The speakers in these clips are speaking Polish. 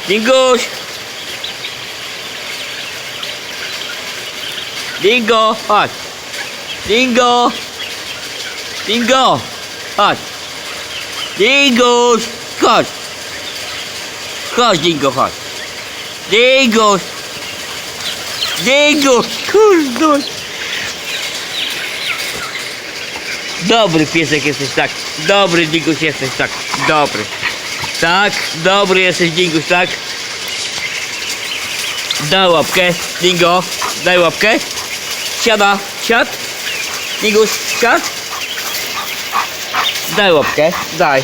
Dinguś! Dingo, chodź! Dingo! Dingo! Chodź! Dinguś! Chodź! Chodź, Dingo, chodź! Dinguś! Dinguś! Kurde! Dobry piesek jesteś, tak. Dobry, Dinguś, jesteś, tak. Dobry. Tak, dobry jesteś, Dinguś, tak. Daj łapkę, Dingo. Daj łapkę. Siada, siad. Dinguś, siad. Daj łapkę, daj.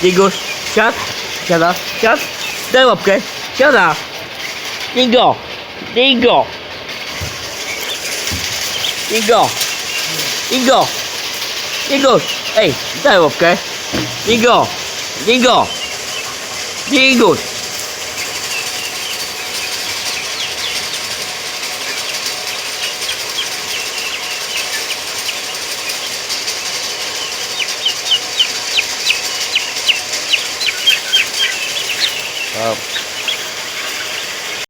Dinguś, siad. Siada, siad. Daj łapkę, siada. Dingo, Dingo. Dingo. Dingo. Dinguś, ej, daj łapkę. Dingo. Dingo. Dinguś. Up.